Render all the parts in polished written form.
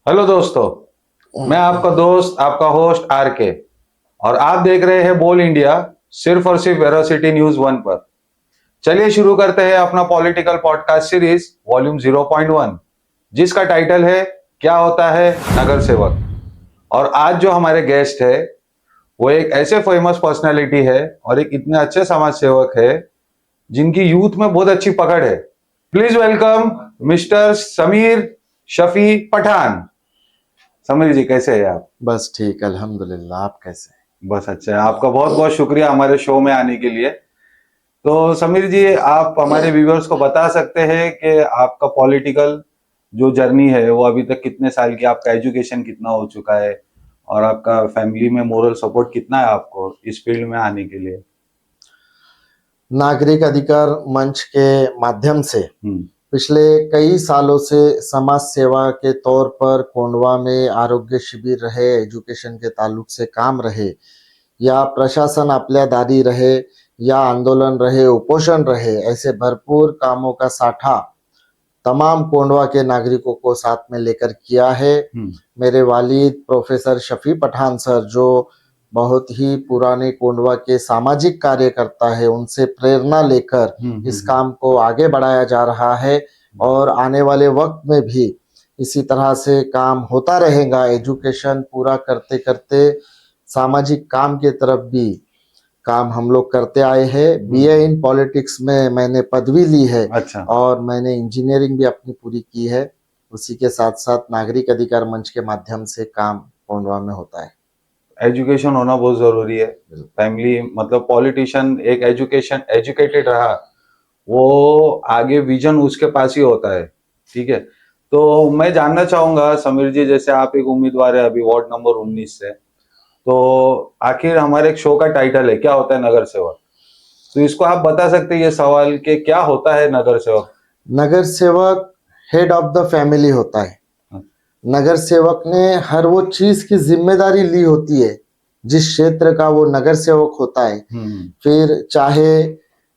Hello दोस्तों, मैं आपका दोस्त आपका होस्ट आर के और आप देख रहे हैं बोल इंडिया सिर्फ और सिर्फ वेरोसिटी न्यूज वन पर। चलिए शुरू करते हैं अपना पॉलिटिकल पॉडकास्ट सीरीज वॉल्यूम 0.1 जिसका टाइटल है क्या होता है नगर सेवक। और आज जो हमारे गेस्ट है वो एक ऐसे फेमस पर्सनालिटी है और एक इतने अच्छे समाज सेवक है जिनकी यूथ में बहुत अच्छी पकड़ है। Please welcome mister Sameer Shafi Pathan. Sameer ji कैसे हैं आप? बस ठीक, अल्हम्दुलिल्लाह। आप कैसे हैं? बस अच्छा है। आपका बहुत बहुत शुक्रिया हमारे शो में आने के लिए। तो समीर जी, आप हमारे व्यूअर्स को बता सकते हैं कि आपका पॉलिटिकल जो जर्नी है वो अभी तक कितने साल की, आपका एजुकेशन कितना हो चुका है और आपका फैमिली में मोरल सपोर्ट कितना है आपको इस फील्ड में आने के लिए? नागरिक अधिकार मंच के माध्यम से हम्म। पिछले कई सालों से समाज सेवा के तौर पर कोंडवा में आरोग्य शिविर रहे, एजुकेशन के ताल्लुक से काम रहे, या प्रशासन आपल्या दारी रहे, या आंदोलन रहे, उपोषण रहे, ऐसे भरपूर कामों का साठा तमाम कोंडवा के नागरिकों को साथ में लेकर किया है। मेरे वालिद प्रोफेसर शफी पठान सर, जो बहुत ही पुराने कोंडवा के सामाजिक कार्यकर्ता है, उनसे प्रेरणा लेकर इस काम को आगे बढ़ाया जा रहा है और आने वाले वक्त में भी इसी तरह से काम होता रहेगा। एजुकेशन पूरा करते करते सामाजिक काम की तरफ भी काम हम लोग करते आए हैं। बीए इन पॉलिटिक्स में मैंने पदवी ली है। अच्छा। और मैंने इंजीनियरिंग भी अपनी पूरी की है। उसी के साथ साथ नागरिक अधिकार मंच के माध्यम से काम कोंडवा में होता है। एजुकेशन होना बहुत जरूरी है। फैमिली मतलब पॉलिटिशियन एक एजुकेटेड रहा, वो आगे विजन उसके पास ही होता है। ठीक है, तो मैं जानना चाहूंगा समीर जी, जैसे आप एक उम्मीदवार है अभी वार्ड नंबर 19 से, तो आखिर हमारे एक शो का टाइटल है क्या होता है नगर सेवक, तो इसको आप बता सकते हैं ये सवाल कि क्या होता है नगर सेवक? नगर सेवक हेड ऑफ द फैमिली होता है। नगर सेवक ने हर वो चीज की जिम्मेदारी ली होती है जिस क्षेत्र का वो नगर सेवक होता है। फिर चाहे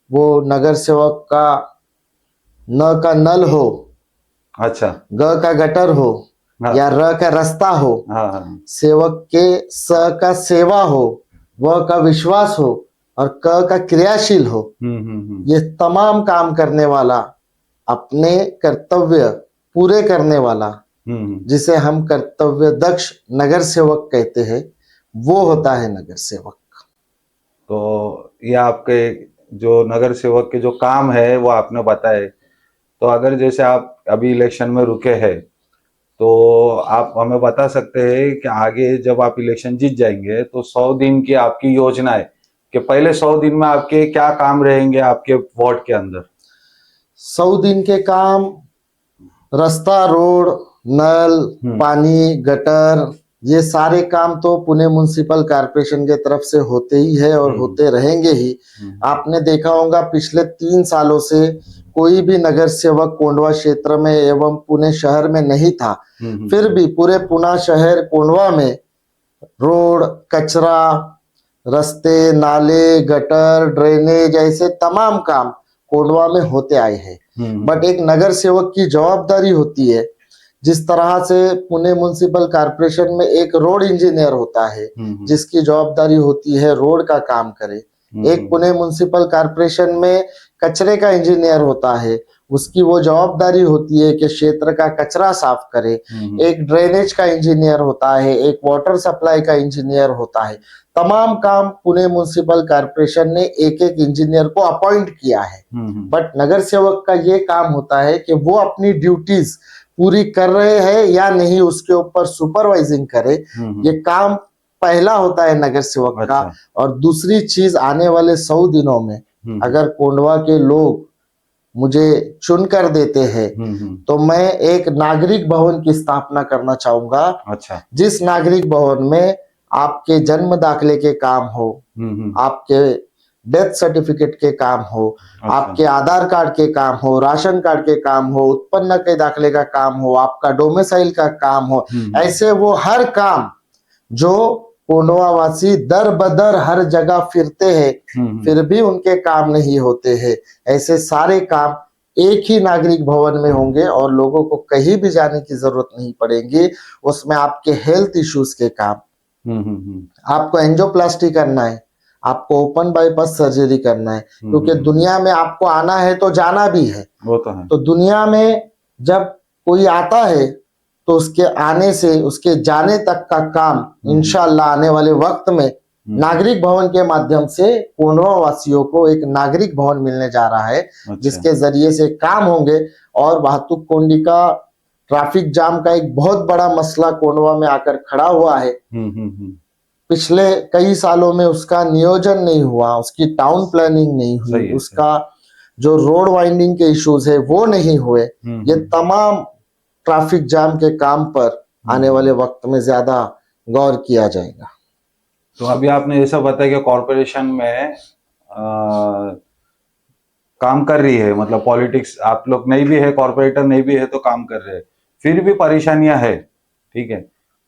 वो नगर सेवक का न का नल हो, अच्छा, ग का गटर हो, हाँ, या र का रास्ता हो, हाँ हाँ, सेवक के स का सेवा हो, व का विश्वास हो, और क का क्रियाशील हो। ये तमाम काम करने वाला, अपने कर्तव्य पूरे करने वाला, जिसे हम कर्तव्य दक्ष नगर सेवक कहते हैं, वो होता है नगर सेवक। तो ये आपके जो नगर सेवक के जो काम है वो आपने बताए। तो अगर जैसे आप अभी इलेक्शन में रुके हैं तो आप हमें बता सकते हैं कि आगे जब आप इलेक्शन जीत जाएंगे तो 100 दिन की आपकी योजना है कि पहले 100 दिन में आपके क्या काम रहेंगे आपके वार्ड के अंदर? 100 दिन के काम: रास्ता, रोड, नल, पानी, गटर, ये सारे काम तो पुणे म्युनिसिपल कॉर्पोरेशन के तरफ से होते ही है और होते रहेंगे ही। आपने देखा होगा पिछले 3 सालों से कोई भी नगर सेवक कोंडवा क्षेत्र में एवं पुणे शहर में नहीं था। फिर भी पूरे पुणे शहर कोंडवा में रोड, कचरा, रास्ते, नाले, गटर, ड्रेनेज, ऐसे तमाम काम कोंडवा में होते आए हैं। बट एक नगर सेवक की जवाबदारी होती है, जिस तरह से पुणे म्युनिसिपल कॉर्पोरेशन में एक रोड इंजीनियर होता है जिसकी जवाबदारी होती है रोड का काम करे। एक पुणे म्युनिसिपल कॉर्पोरेशन में कचरे का इंजीनियर होता है, उसकी वो जवाबदारी होती है कि क्षेत्र का कचरा साफ करे। एक ड्रेनेज का इंजीनियर होता है, एक वाटर सप्लाई का इंजीनियर होता है। तमाम काम पुणे म्युनिसिपल कॉर्पोरेशन ने एक एक इंजीनियर को अपॉइंट किया है। बट नगर सेवक का ये काम होता है कि वो अपनी ड्यूटीज पूरी कर रहे हैं या नहीं, उसके ऊपर सुपरवाइजिंग करे। ये काम पहला होता है नगर सेवक का। और दूसरी चीज, आने वाले 100 दिनों में अगर कोंडवा के लोग मुझे चुनकर देते हैं तो मैं एक नागरिक भवन की स्थापना करना चाहूंगा। अच्छा। जिस नागरिक भवन में आपके जन्म दाखिले के काम हो, आपके डेथ सर्टिफिकेट के काम हो, आपके आधार कार्ड के काम हो, राशन कार्ड के काम हो, उत्पन्न के दाखिले का काम हो, आपका डोमिसाइल का काम हो, ऐसे वो हर काम जो कोंडवा वासी दर बदर हर जगह फिरते हैं फिर भी उनके काम नहीं होते हैं, ऐसे सारे काम एक ही नागरिक भवन में होंगे और लोगों को कहीं भी जाने की जरूरत नहीं पड़ेगी। उसमें आपके हेल्थ इश्यूज के काम, आपको एंजियोप्लास्टी करना है, आपको ओपन बाईपास सर्जरी करना है, क्योंकि दुनिया में आपको आना है तो जाना भी है। वो तो है। तो दुनिया में जब कोई आता है तो उसके आने से उसके जाने तक का काम इंशाअल्लाह आने वाले वक्त में नागरिक भवन के माध्यम से कोंडवा वासियों को एक नागरिक भवन मिलने जा रहा है, जिसके जरिए से काम होंगे। और वाहतुक कोंडिका ट्रैफिक जाम का एक बहुत बड़ा मसला कोंडवा में आकर खड़ा हुआ है। पिछले कई सालों में उसका नियोजन नहीं हुआ, उसकी टाउन प्लानिंग नहीं हुई, उसका जो रोड वाइंडिंग के इश्यूज है वो नहीं हुए। ये तमाम ट्रैफिक जाम के काम पर आने वाले वक्त में ज्यादा गौर किया जाएगा। तो अभी आपने ऐसा बताया कि कॉरपोरेशन में काम कर रही है, मतलब पॉलिटिक्स आप लोग नहीं भी है, कॉरपोरेटर नहीं भी है तो काम कर रहे हैं, फिर भी परेशानियां है, ठीक है।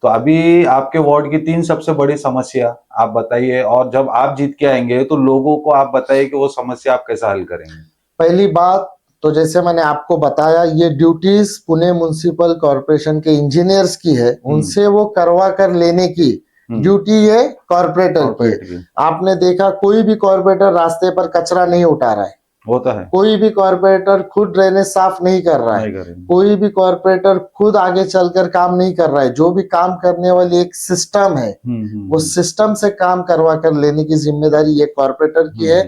तो अभी आपके वार्ड की 3 सबसे बड़ी समस्या आप बताइए, और जब आप जीत के आएंगे तो लोगों को आप बताइए कि वो समस्या आप कैसे हल करेंगे। पहली बात तो जैसे मैंने आपको बताया, ये ड्यूटीज पुणे म्युनिसिपल कॉरपोरेशन के इंजीनियर्स की है, उनसे वो करवा कर लेने की ड्यूटी ये कॉरपोरेटर की। आपने देखा कोई भी कॉरपोरेटर रास्ते पर कचरा नहीं उठा रहा है, होता है। कोई भी कॉरपोरेटर खुद ड्रेनेज साफ नहीं कर रहा है, कोई भी कॉरपोरेटर खुद आगे चलकर काम नहीं कर रहा है। जो भी काम करने वाली एक सिस्टम है, वो सिस्टम से काम करवा कर लेने की जिम्मेदारी ये कॉरपोरेटर की है।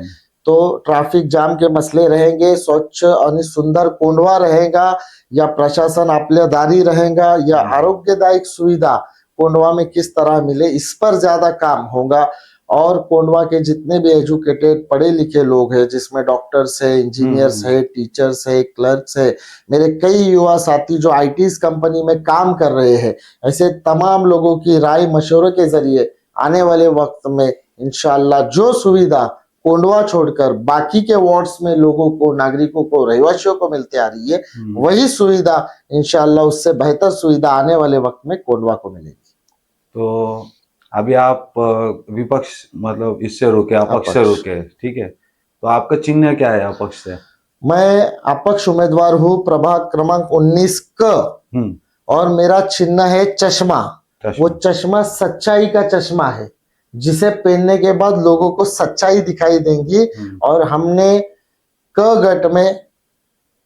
तो ट्रैफिक जाम के मसले रहेंगे, स्वच्छ और सुंदर कोंडवा रहेगा, या प्रशासन आपल्या दारी रहेगा, या आरोग्यदायक सुविधा कोंडवा में किस तरह मिले, इस पर ज्यादा काम होगा। और कोंडवा के जितने भी एजुकेटेड पढ़े लिखे लोग हैं, जिसमें डॉक्टर्स है, इंजीनियर्स है, टीचर्स है, क्लर्क्स है, मेरे कई युवा साथी जो आईटीज कंपनी में काम कर रहे हैं, ऐसे तमाम लोगों की राय मशवरे के जरिए आने वाले वक्त में इंशाअल्लाह जो सुविधा कोंडवा छोड़कर बाकी के वार्ड्स में लोगों को, नागरिकों को, रहवासियों को मिलती आ रही है, वही सुविधा इंशाअल्लाह उससे बेहतर सुविधा आने वाले वक्त में कोंडवा को मिलेगी। तो अभी आप विपक्ष मतलब इससे रोके, अपक्ष से रोके, ठीक है। तो आपका चिन्ह क्या है अपक्ष से? मैं अपक्ष उम्मीदवार हूँ प्रभाग क्रमांक 19 क, और मेरा चिन्ह है चश्मा। वो चश्मा सच्चाई का चश्मा है, जिसे पहनने के बाद लोगों को सच्चाई दिखाई देंगी। और हमने क गट में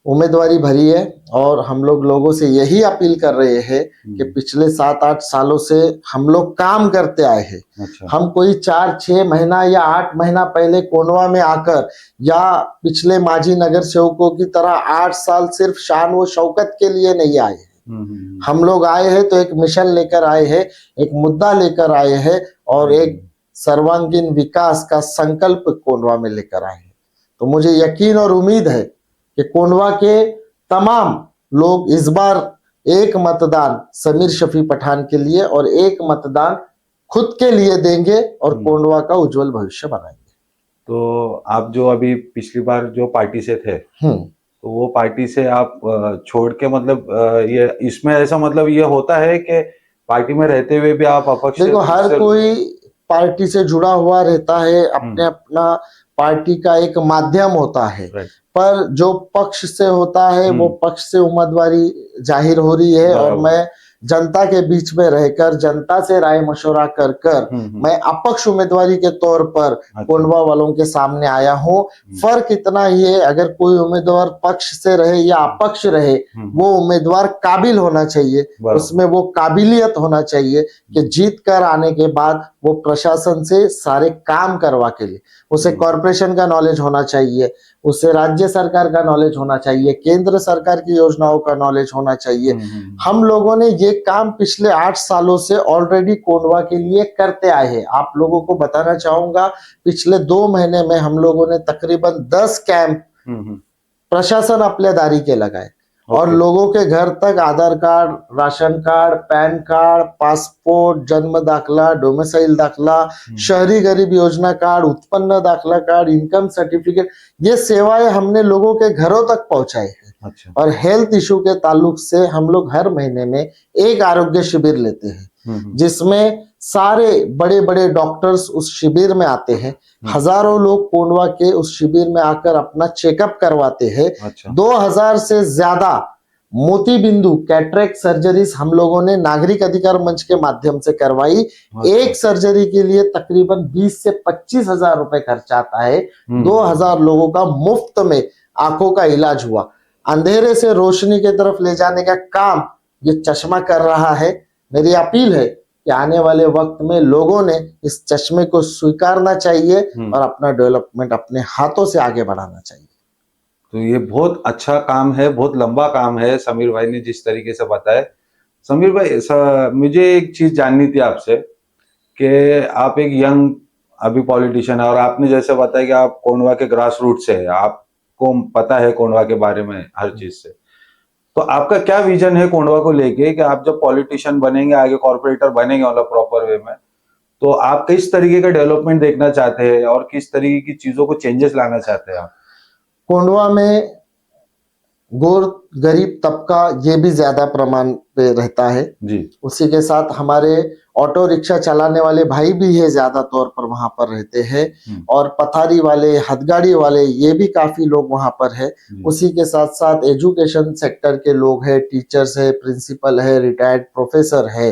उम्मीदवारी भरी है, और हम लोग लोगों से यही अपील कर रहे हैं कि पिछले 7-8 सालों से हम लोग काम करते आए हैं। अच्छा। हम कोई 4-6 महीना या 8 महीना पहले कोंडवा में आकर, या पिछले माजी नगर सेवकों की तरह 8 साल सिर्फ शान व शौकत के लिए नहीं आए हैं। हम लोग आए हैं तो एक मिशन लेकर आए हैं, एक मुद्दा लेकर आए हैं, और एक सर्वांगीण विकास का संकल्प कोंडवा में लेकर आए हैं। तो मुझे यकीन और उम्मीद है कि कोंडवा के तमाम लोग इस बार एक मतदान समीर शफी पठान के लिए और एक मतदान खुद के लिए देंगे, और कोंडवा का उज्जवल भविष्य बनाएंगे। तो आप जो अभी पिछली बार जो पार्टी से थे, तो वो पार्टी से आप छोड़ के, मतलब ये इसमें ऐसा मतलब ये होता है कि पार्टी में रहते हुए भी आप अपक्ष? देखो, हर कोई पार्टी से जुड़ा हुआ रहता है, अपने अपना पार्टी का एक माध्यम होता है, पर जो पक्ष से होता है वो पक्ष से उम्मीदवारी जाहिर हो रही है। और मैं जनता के बीच में रहकर, जनता से राय मशवरा कर कर मैं अपक्ष उम्मीदवारी के तौर पर कोंडवा वालों के सामने आया हूँ। फर्क इतना ही है, अगर कोई उम्मीदवार पक्ष से रहे या अपक्ष रहे, वो उम्मीदवार काबिल होना चाहिए, उसमें वो काबिलियत होना चाहिए कि जीत कर आने के बाद वो प्रशासन से सारे काम करवा के लिए, उसे कॉरपोरेशन का नॉलेज होना चाहिए, उसे राज्य सरकार का नॉलेज होना चाहिए, केंद्र सरकार की योजनाओं का नॉलेज होना चाहिए। हम लोगों ने ये काम पिछले 8 सालों से ऑलरेडी कोंडवा के लिए करते आए हैं। आप लोगों को बताना चाहूंगा, पिछले 2 महीने में हम लोगों ने तकरीबन 10 कैंप प्रशासन अपने दारी के लगाए, और लोगों के घर तक Aadhaar card, ration card, PAN card, passport, जन्म दाखला, डोमिसाइल दाखला, शहरी गरीब योजना कार्ड, उत्पन्न दाखला कार्ड, इनकम सर्टिफिकेट, ये सेवाएं हमने लोगों के घरों तक पहुंचाई है। अच्छा। और हेल्थ इशू के ताल्लुक से हम लोग हर महीने में एक आरोग्य शिविर लेते हैं, जिसमें सारे बड़े बड़े डॉक्टर्स उस शिविर में आते हैं। हजारों लोग कोंडवा के उस शिविर में आकर अपना चेकअप करवाते हैं। अच्छा 2000 से ज्यादा मोती बिंदु कैटरेक्ट सर्जरीज हम लोगों ने नागरिक अधिकार मंच के माध्यम से करवाई। एक सर्जरी के लिए तकरीबन 20 से 25 हजार रुपए खर्च आता है। 2000 लोगों का मुफ्त में आंखों का इलाज हुआ। अंधेरे से रोशनी की तरफ ले जाने का काम ये चश्मा कर रहा है। मेरी अपील है कि आने वाले वक्त में लोगों ने इस चश्मे को स्वीकारना चाहिए और अपना डेवलपमेंट अपने हाथों से आगे बढ़ाना चाहिए। तो ये बहुत अच्छा काम है, बहुत लंबा काम है समीर भाई ने जिस तरीके से बताया। समीर भाई मुझे एक चीज जाननी थी आपसे कि आप एक यंग अभी पॉलिटिशियन है और आपने जैसे बताया कि आप कोंडवा के ग्रास रूट से है, आपको पता है कोंडवा के बारे में हर चीज से, तो आपका क्या विजन है कोंडवा को लेके कि आप जब पॉलिटिशियन बनेंगे, आगे कॉर्पोरेटर बनेंगे मतलब प्रॉपर वे में, तो आप किस तरीके का डेवलपमेंट देखना चाहते हैं और किस तरीके की चीजों को चेंजेस लाना चाहते हैं आप? कोंडवा में गोर गरीब तबका ये भी ज्यादा प्रमाण पे रहता है जी। उसी के साथ हमारे ऑटो रिक्शा चलाने वाले भाई भी ये ज्यादा तौर पर वहां पर रहते हैं और पथारी वाले, हथगाड़ी वाले, ये भी काफी लोग वहां पर है। उसी के साथ साथ एजुकेशन सेक्टर के लोग हैं, टीचर्स है, प्रिंसिपल है, रिटायर्ड प्रोफेसर है,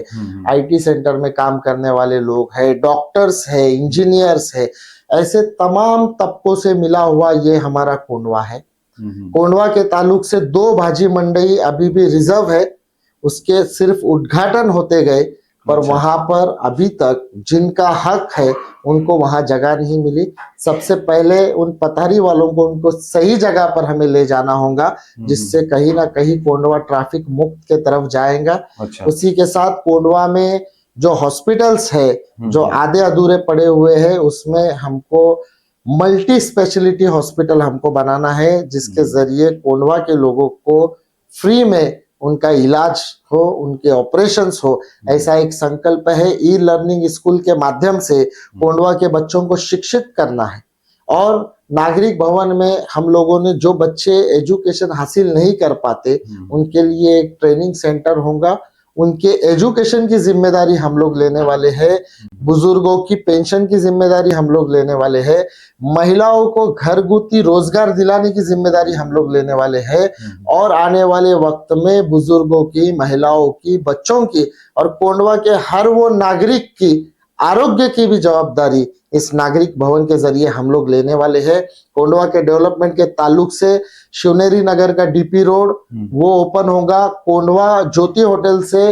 आईटी सेंटर में काम करने वाले लोग है, डॉक्टर्स है, इंजीनियर्स है। ऐसे तमाम तबकों से मिला हुआ ये हमारा कोंडवा है। कोंडवा के ताल्लुक से 2 भाजी मंडी अभी भी रिजर्व है, उसके सिर्फ उद्घाटन होते गए पर वहां पर अभी तक जिनका हक है उनको वहां जगह नहीं मिली। सबसे पहले उन पथारी वालों को उनको सही जगह पर हमें ले जाना होगा जिससे कहीं ना कहीं कोंडवा ट्रैफिक मुक्त के तरफ जाएगा। अच्छा। उसी के साथ कोंडवा में जो हॉस्पिटल्स है जो आधे अधूरे पड़े हुए हैं उसमें हमको मल्टी स्पेशलिटी हॉस्पिटल हमको बनाना है जिसके जरिए कोंडवा के लोगों को फ्री में उनका इलाज हो, उनके ऑपरेशंस हो। ऐसा एक संकल्प है। ई लर्निंग स्कूल के माध्यम से कोंडवा के बच्चों को शिक्षित करना है और नागरिक भवन में हम लोगों ने जो बच्चे एजुकेशन हासिल नहीं कर पाते उनके लिए एक ट्रेनिंग सेंटर होगा। उनके एजुकेशन की जिम्मेदारी हम लोग लेने वाले हैं। बुजुर्गों की पेंशन की जिम्मेदारी हम लोग लेने वाले हैं। महिलाओं को घरगुती रोजगार दिलाने की जिम्मेदारी हम लोग लेने वाले हैं और आने वाले वक्त में बुजुर्गों की, महिलाओं की, बच्चों की और कोंडवा के हर वो नागरिक की आरोग्य की भी जवाबदारी इस नागरिक भवन के जरिए हम लोग लेने वाले हैं। कोंडवा के डेवलपमेंट के ताल्लुक से शिवनेरी नगर का डीपी रोड वो ओपन होगा। कोंडवा ज्योति होटल से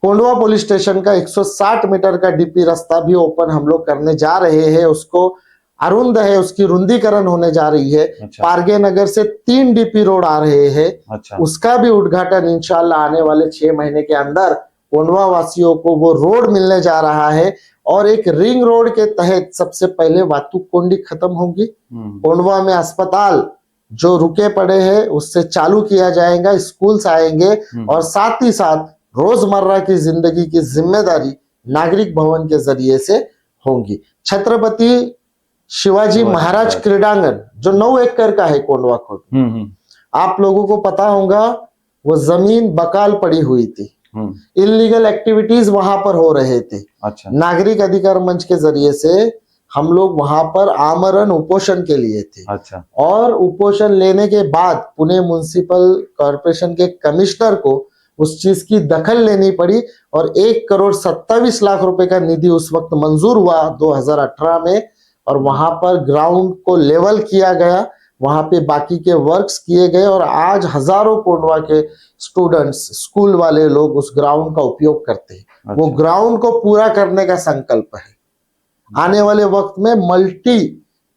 कोंडवा पुलिस स्टेशन का 160 मीटर का डीपी रास्ता भी ओपन हम लोग करने जा रहे हैं। उसको अरुंद है, उसकी रुंदीकरण होने जा रही है। अच्छा। पारगे नगर से 3 डीपी रोड आ रहे हैं। अच्छा। उसका भी उद्घाटन इंशाल्लाह आने वाले 6 महीने के अंदर कोंडवा वासियों को वो रोड मिलने जा रहा है और एक रिंग रोड के तहत सबसे पहले वातुकोंडी खत्म होगी। कोंडवा में अस्पताल जो रुके पड़े हैं उससे चालू किया जाएगा, स्कूल्स आएंगे और साथ ही साथ रोजमर्रा की जिंदगी की जिम्मेदारी नागरिक भवन के जरिए से होंगी। छत्रपति शिवाजी महाराज क्रीडांगन जो 9 एकड़ का है कोंडवा को, आप लोगों को पता होगा वो जमीन बकाल पड़ी हुई थी, इलीगल एक्टिविटीज वहां पर हो रहे थे। अच्छा। नागरिक अधिकार मंच के जरिए से हम लोग वहां पर आमरण उपोषण के लिए थे। अच्छा। और उपोषण लेने के बाद पुणे म्युनिसिपल कॉर्पोरेशन के कमिश्नर को उस चीज की दखल लेनी पड़ी और 1,27,00,000 रुपए का निधि उस वक्त मंजूर हुआ 2018 में और वहां पर ग्राउंड को लेवल किया गया, वहां पे बाकी के वर्क्स किए गए और आज हजारों कोंडवा के स्टूडेंट्स, स्कूल वाले लोग उस ग्राउंड का उपयोग करते हैं। अच्छा। वो ग्राउंड को पूरा करने का संकल्प है। आने वाले वक्त में मल्टी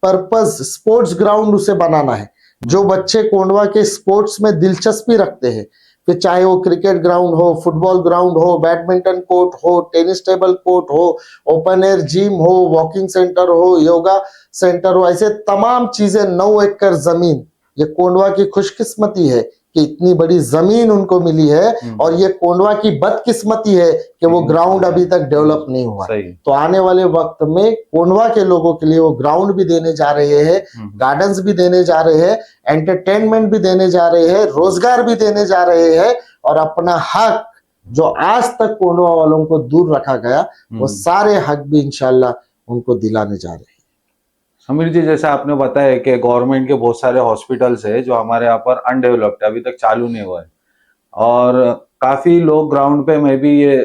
पर्पस स्पोर्ट्स ग्राउंड उसे बनाना है। जो बच्चे कोंडवा के स्पोर्ट्स में दिलचस्पी रखते हैं, फिर चाहे वो क्रिकेट ग्राउंड हो, फुटबॉल ग्राउंड हो, बैडमिंटन कोर्ट हो, टेनिस टेबल कोर्ट हो, ओपन एयर जिम हो, वॉकिंग सेंटर हो, योगा सेंटर हो, ऐसे तमाम चीजें 9 एकड़ जमीन, ये कोंडवा की खुशकिस्मती है कि इतनी बड़ी जमीन उनको मिली है और ये कोंडवा की बदकिस्मती है कि वो ग्राउंड अभी तक डेवलप नहीं हुआ। तो आने वाले वक्त में कोंडवा के लोगों के लिए वो ग्राउंड भी देने जा रहे हैं, गार्डन्स भी देने जा रहे हैं, एंटरटेनमेंट भी देने जा रहे हैं, रोजगार भी देने जा रहे हैं और अपना हक जो आज तक कोंडवा वालों को दूर रखा गया, वो सारे हक भी इंशाल्लाह उनको दिलाने जा रहे हैं। समीर जी, जैसा आपने बताया कि गवर्नमेंट के बहुत सारे हॉस्पिटल्स है जो हमारे यहाँ पर अनडेवलप्ड है, अभी तक चालू नहीं हुआ है, और काफी लोग ग्राउंड पे, मैं भी ये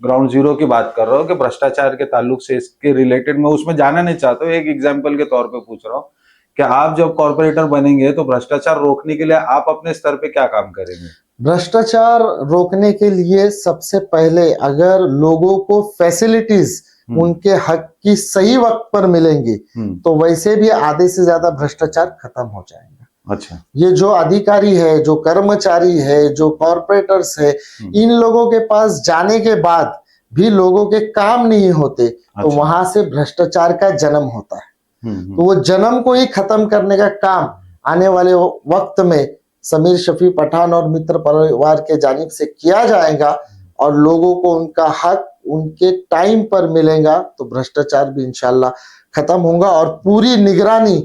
ग्राउंड जीरो की बात कर रहा हूँ कि भ्रष्टाचार के ताल्लुक से इसके रिलेटेड मैं उसमें जाना नहीं चाहता हूँ, एक एग्जाम्पल के तौर पे पूछ रहा हूँ कि आप जब कॉर्पोरेटर बनेंगे तो भ्रष्टाचार रोकने के लिए आप अपने स्तर पे क्या काम करेंगे? भ्रष्टाचार रोकने के लिए सबसे पहले अगर लोगों को फैसिलिटीज उनके हक की सही वक्त पर मिलेंगी तो वैसे भी आधे से ज्यादा भ्रष्टाचार खत्म हो जाएगा। अच्छा, ये जो अधिकारी है, जो कर्मचारी है, जो कॉर्पोरेटर्स है, इन लोगों के पास जाने के बाद भी लोगों के काम नहीं होते, तो वहां से भ्रष्टाचार का जन्म होता है। तो वो जन्म को ही खत्म करने का काम आने वाले वक्त में समीर शफी पठान और मित्र परिवार के जानिब से किया जाएगा, और लोगों को उनका हक उनके टाइम पर मिलेगा, तो भ्रष्टाचार भी इंशाल्लाह खत्म होगा। और पूरी निगरानी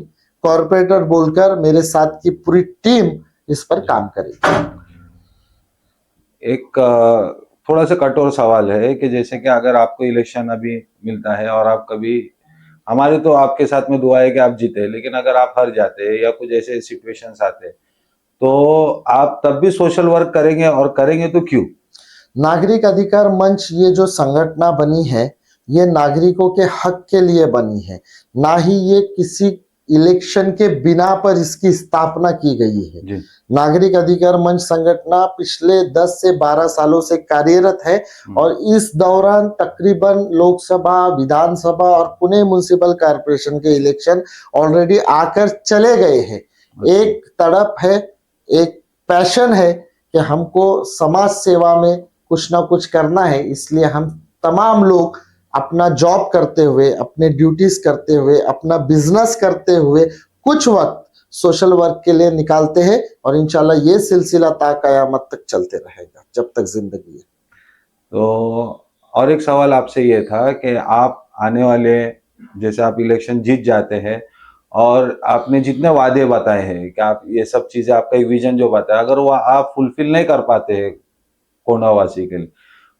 कॉर्पोरेटर बोलकर मेरे साथ की पूरी टीम इस पर काम करेगी। एक थोड़ा सा कठोर सवाल है कि जैसे कि अगर आपको इलेक्शन अभी मिलता है और आप कभी, हमारे तो आपके साथ में दुआ है कि आप जीते, लेकिन अगर आप हार जाते या कुछ ऐसे सिचुएशंस आते तो आप तब भी सोशल वर्क करेंगे, और करेंगे तो क्यों? नागरिक अधिकार मंच ये जो संगठन बनी है, ये नागरिकों के हक के लिए बनी है, ना ही ये किसी इलेक्शन के बिना पर इसकी स्थापना की गई है। जी। नागरिक अधिकार मंच संगठन पिछले 10 से 12 सालों से कार्यरत है, और इस दौरान तकरीबन लोकसभा, विधानसभा और पुणे म्युनिसिपल कॉर्पोरेशन के इलेक्शन ऑलरेडी आकर चले गए हैं। एक तड़प है, एक पैशन है कि हमको समाज सेवा में कुछ ना कुछ करना है, इसलिए हम तमाम लोग अपना जॉब करते हुए, अपने ड्यूटीज करते हुए, अपना बिजनेस करते हुए कुछ वक्त सोशल वर्क के लिए निकालते हैं, और इंशाल्लाह ये सिलसिला ता कयामत तक चलते रहेगा जब तक जिंदगी है। तो और एक सवाल आपसे ये था कि आप आने वाले, जैसे आप इलेक्शन जीत जाते हैं और आपने जितने वादे बताए हैं कि आप ये सब चीजें, आपका एक विजन जो बताया, अगर वो आप फुलफिल नहीं कर पाते हैं कोंडावासी के लिए,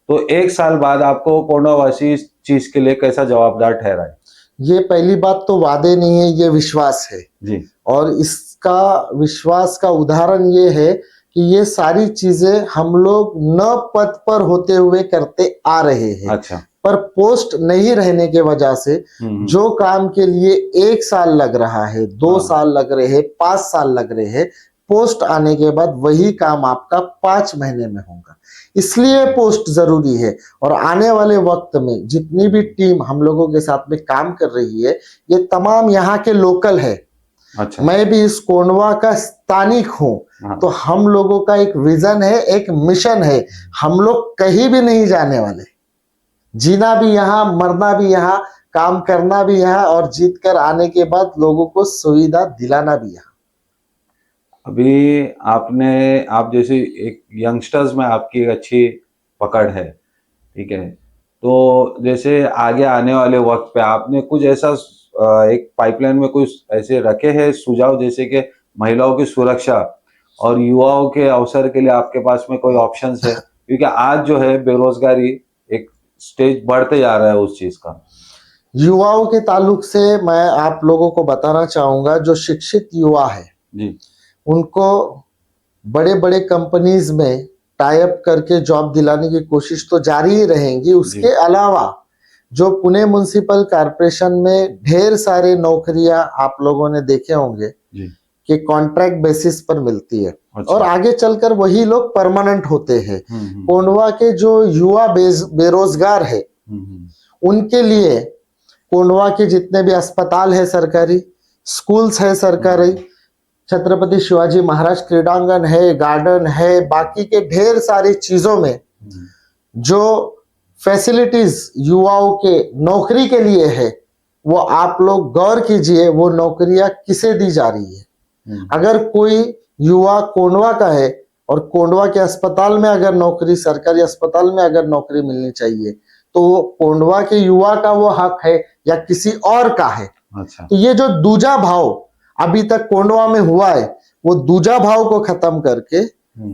तो 1 साल बाद आपको कोंडावासी इस चीज के लिए कैसा जवाबदार ठहराए? ये पहली बात तो वादे नहीं है, ये विश्वास है जी। और इसका विश्वास का उदाहरण ये है कि ये सारी चीजें हम लोग न पद पर होते हुए करते आ रहे हैं। अच्छा। पर पोस्ट नहीं रहने के वजह से जो काम के लिए 1 साल लग रहा है, 2 साल लग रहे हैं, 5 साल लग रहे हैं, पोस्ट आने के बाद वही काम आपका 5 महीने में होगा। इसलिए पोस्ट जरूरी है। और आने वाले वक्त में जितनी भी टीम हम लोगों के साथ में काम कर रही है, ये तमाम यहाँ के लोकल है। अच्छा। मैं भी इस कोंडवा का स्थानिक हूँ, तो हम लोगों का एक विजन है, एक मिशन है। हम लोग कहीं भी नहीं जाने वाले, जीना भी यहाँ, मरना भी यहाँ, काम करना भी यहाँ, और जीत कर आने के बाद लोगों को सुविधा दिलाना भी यहाँ। अभी आप जैसे एक यंगस्टर्स में आपकी एक अच्छी पकड़ है, ठीक है, तो जैसे आगे आने वाले वक्त पे आपने कुछ ऐसा एक पाइपलाइन में कुछ ऐसे रखे हैं सुझाव, जैसे कि महिलाओं की सुरक्षा और युवाओं के अवसर के लिए आपके पास में कोई ऑप्शंस है? क्योंकि आज जो है बेरोजगारी एक स्टेज बढ़ते जा रहा है उस चीज का। युवाओं के ताल्लुक से मैं आप लोगों को बताना चाहूंगा, जो शिक्षित युवा है जी, उनको बड़े बड़े कंपनीज में टाई अप करके जॉब दिलाने की कोशिश तो जारी ही रहेंगी। उसके अलावा जो पुणे म्युनिसिपल कॉर्पोरेशन में ढेर सारे नौकरियां आप लोगों ने देखे होंगे कि कॉन्ट्रैक्ट बेसिस पर मिलती है। अच्छा। और आगे चलकर वही लोग परमानेंट होते हैं। कोंडवा के जो युवा बेरोजगार है उनके लिए कोंडवा के जितने भी अस्पताल है सरकारी, स्कूल्स है सरकारी, छत्रपति शिवाजी महाराज क्रीडांगन है, गार्डन है, बाकी के ढेर सारी चीजों में जो फैसिलिटीज युवाओं के नौकरी के लिए है, वो आप लोग गौर कीजिए वो नौकरियां किसे दी जा रही है। अगर कोई युवा कोंडवा का है और कोंडवा के अस्पताल में अगर नौकरी, सरकारी अस्पताल में अगर नौकरी मिलनी चाहिए, तो कोंडवा के युवा का वो हक है या किसी और का है। अच्छा। तो ये जो दूजा भाव अभी तक कोंडवा में हुआ है, वो दूजा भाव को खत्म करके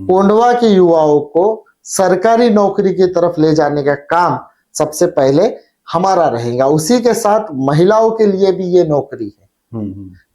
कोंडवा के युवाओं को सरकारी नौकरी की तरफ ले जाने का काम सबसे पहले हमारा रहेगा। उसी के साथ महिलाओं के लिए भी ये नौकरी है।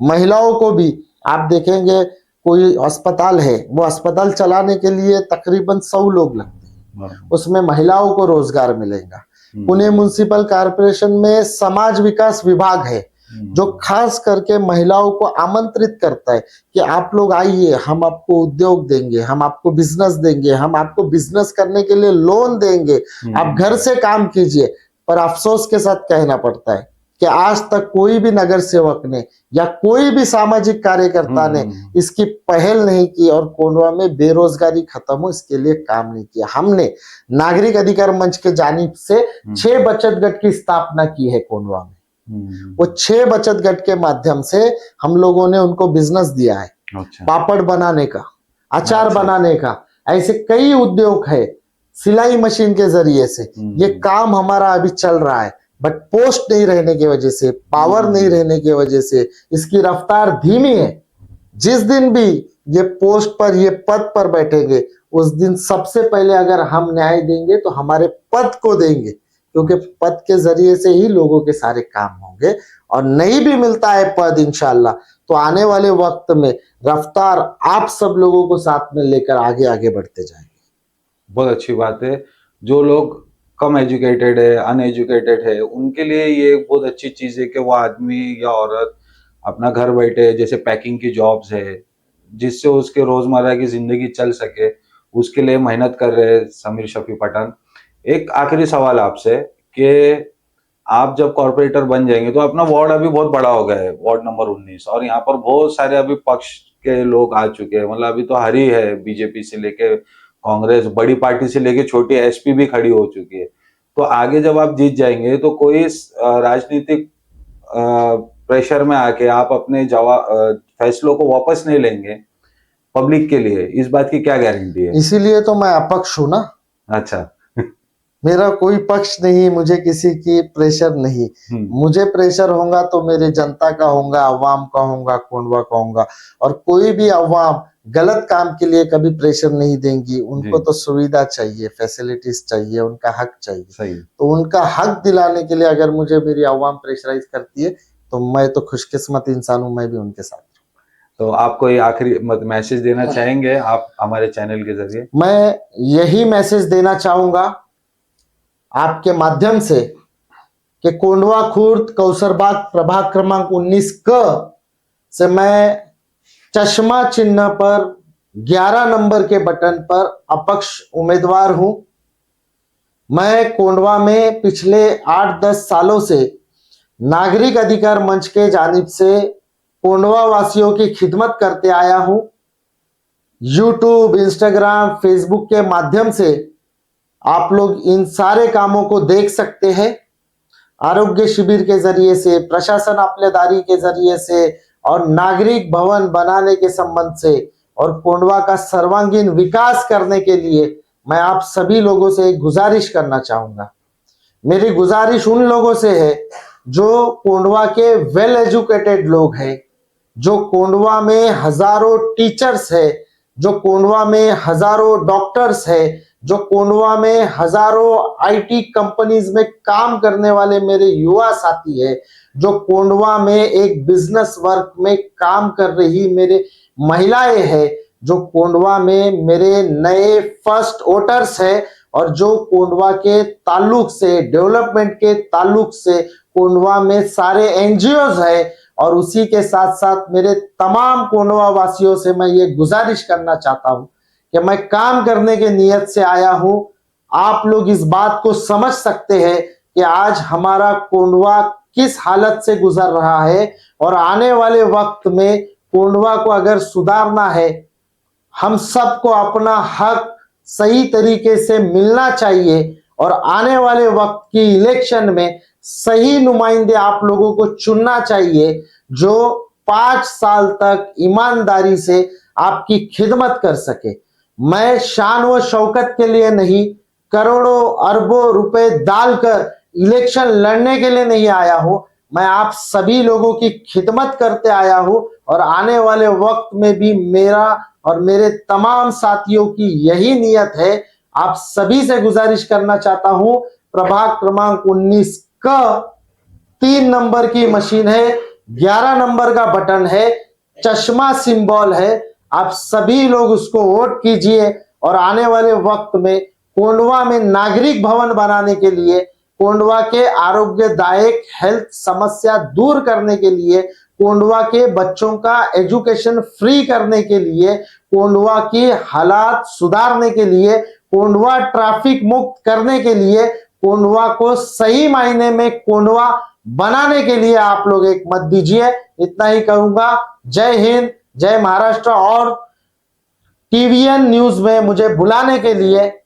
महिलाओं को भी आप देखेंगे, कोई अस्पताल है, वो अस्पताल चलाने के लिए तकरीबन 100 लोग लगते हैं, उसमें महिलाओं को रोजगार मिलेगा। पुणे म्युनिसिपल कॉर्पोरेशन में समाज विकास विभाग है जो खास करके महिलाओं को आमंत्रित करता है कि आप लोग आइए, हम आपको उद्योग देंगे, हम आपको बिजनेस देंगे, हम आपको बिजनेस करने के लिए लोन देंगे, आप घर से काम कीजिए। पर अफसोस के साथ कहना पड़ता है कि आज तक कोई भी नगर सेवक ने या कोई भी सामाजिक कार्यकर्ता ने इसकी पहल नहीं की और कोंडवा में बेरोजगारी खत्म हो इसके लिए काम नहीं किया। हमने नागरिक अधिकार मंच के जानिब से 6 बचत गट की स्थापना की है कोंडवा में। वो 6 बचत गट के माध्यम से हम लोगों ने उनको बिजनेस दिया है। अच्छा। पापड़ बनाने का, अचार बनाने का, ऐसे कई उद्योग है। सिलाई मशीन के जरिए से ये काम हमारा अभी चल रहा है, बट पोस्ट नहीं रहने की वजह से, पावर नहीं रहने की वजह से इसकी रफ्तार धीमी है। जिस दिन भी ये पोस्ट पर, ये पद पर बैठेंगे, उस दिन सबसे पहले अगर हम न्याय देंगे तो हमारे पद को देंगे, क्योंकि पद के जरिए से ही लोगों के सारे काम होंगे। और नहीं भी मिलता है पद इंशाल्लाह, तो आने वाले वक्त में रफ्तार आप सब लोगों को साथ में लेकर आगे आगे बढ़ते जाएंगे। बहुत अच्छी बात है। जो लोग कम एजुकेटेड है, अनएजुकेटेड है, उनके लिए ये एक बहुत अच्छी चीज है कि वो आदमी या औरत अपना घर बैठे, जैसे पैकिंग की जॉब्स है, जिससे उसके रोजमर्रा की जिंदगी चल सके, उसके लिए मेहनत कर रहे हैं समीर शफी पठान। एक आखिरी सवाल आपसे कि आप जब कॉर्पोरेटर बन जाएंगे तो अपना वार्ड अभी बहुत बड़ा हो गया है, वार्ड नंबर 19, और यहाँ पर बहुत सारे अभी पक्ष के लोग आ चुके हैं। मतलब अभी तो हर ही है, बीजेपी से लेके कांग्रेस, बड़ी पार्टी से लेके छोटी एसपी भी खड़ी हो चुकी है। तो आगे जब आप जीत जाएंगे तो कोई राजनीतिक प्रेशर में आके आप अपने फैसलों को वापस नहीं लेंगे पब्लिक के लिए, इस बात की क्या गारंटी है? इसीलिए तो मैं अपक्ष हूं ना। अच्छा। मेरा कोई पक्ष नहीं, मुझे किसी की प्रेशर नहीं। मुझे प्रेशर होगा तो मेरे जनता का होगा, अवाम का होगा, कोंडवा का होगा। और कोई भी अवाम गलत काम के लिए कभी प्रेशर नहीं देंगी। उनको तो सुविधा चाहिए, फैसिलिटीज चाहिए, उनका हक चाहिए। सही। तो उनका हक दिलाने के लिए अगर मुझे मेरी अवाम प्रेशराइज करती है तो मैं तो खुशकिस्मत इंसान हूं, मैं भी उनके साथ। तो आप कोई आखिरी मैसेज देना चाहेंगे आप हमारे चैनल के जरिए? मैं यही मैसेज देना चाहूंगा आपके माध्यम से कि कोंडवा खुर्द कौसरबाग प्रभाग क्रमांक 19 क से मैं चश्मा चिन्ह पर 11 नंबर के बटन पर अपक्ष उम्मीदवार हूं। मैं कोंडवा में पिछले 8-10 सालों से नागरिक अधिकार मंच के जानिब से कोंडवा वासियों की खिदमत करते आया हूं। यूट्यूब, इंस्टाग्राम, फेसबुक के माध्यम से आप लोग इन सारे कामों को देख सकते हैं। आरोग्य शिविर के जरिए से, प्रशासन आपलेदारी के जरिए से और नागरिक भवन बनाने के संबंध से और कोंडवा का सर्वांगीण विकास करने के लिए मैं आप सभी लोगों से एक गुजारिश करना चाहूंगा। मेरी गुजारिश उन लोगों से है जो कोंडवा के वेल एजुकेटेड लोग हैं, जो कोंडवा में हजारों टीचर्स है, जो कोंडवा में हजारों डॉक्टर्स है, जो कोंडवा में हजारों आईटी कंपनीज में काम करने वाले मेरे युवा साथी है, जो कोंडवा में एक बिजनेस वर्क में काम कर रही मेरे महिलाएं हैं, जो कोंडवा में मेरे नए फर्स्ट वोटर्स है और जो कोंडवा के ताल्लुक से, डेवलपमेंट के ताल्लुक से कोंडवा में सारे एनजीओज है। और उसी के साथ साथ मेरे तमाम कोंडवा वासियों से मैं ये गुजारिश करना चाहता हूं कि मैं काम करने के नियत से आया हूं। आप लोग इस बात को समझ सकते हैं कि आज हमारा कोंडवा किस हालत से गुजर रहा है और आने वाले वक्त में कोंडवा को अगर सुधारना है, हम सबको अपना हक सही तरीके से मिलना चाहिए और आने वाले वक्त की इलेक्शन में सही नुमाइंदे आप लोगों को चुनना चाहिए जो 5 साल तक ईमानदारी से आपकी खिदमत कर सके। मैं शान व शौकत के लिए नहीं, करोड़ों अरबों रुपए डालकर इलेक्शन लड़ने के लिए नहीं आया हूं। मैं आप सभी लोगों की खिदमत करते आया हूं और आने वाले वक्त में भी मेरा और मेरे तमाम साथियों की यही नियत है। आप सभी से गुजारिश करना चाहता हूं, प्रभाग क्रमांक 19 का 3 नंबर की मशीन है, 11 नंबर का बटन है, चश्मा सिंबल है, आप सभी लोग उसको वोट कीजिए और आने वाले वक्त में कोंडवा में नागरिक भवन बनाने के लिए, कोंडवा के आरोग्यदायक हेल्थ समस्या दूर करने के लिए, कोंडवा के बच्चों का एजुकेशन फ्री करने के लिए, कोंडवा की हालात सुधारने के लिए, कोंडवा ट्रैफिक मुक्त करने के लिए, कोंडवा को सही मायने में कोंडवा बनाने के लिए आप लोग एक मत दीजिए। इतना ही कहूंगा। जय हिंद, जय महाराष्ट्र। और टीवीएन न्यूज में मुझे बुलाने के लिए,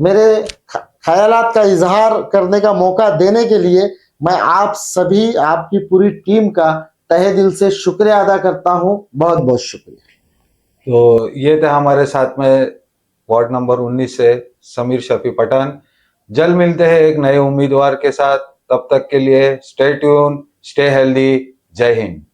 मेरे ख्यालात का इजहार करने का मौका देने के लिए मैं आप सभी, आपकी पूरी टीम का तहे दिल से शुक्रिया अदा करता हूं। बहुत बहुत शुक्रिया। तो ये थे हमारे साथ में वार्ड नंबर 19 से समीर शफी पठान। जल्द मिलते हैं एक नए उम्मीदवार के साथ। तब तक के लिए स्टे ट्यून, स्टे हेल्दी। जय हिंद।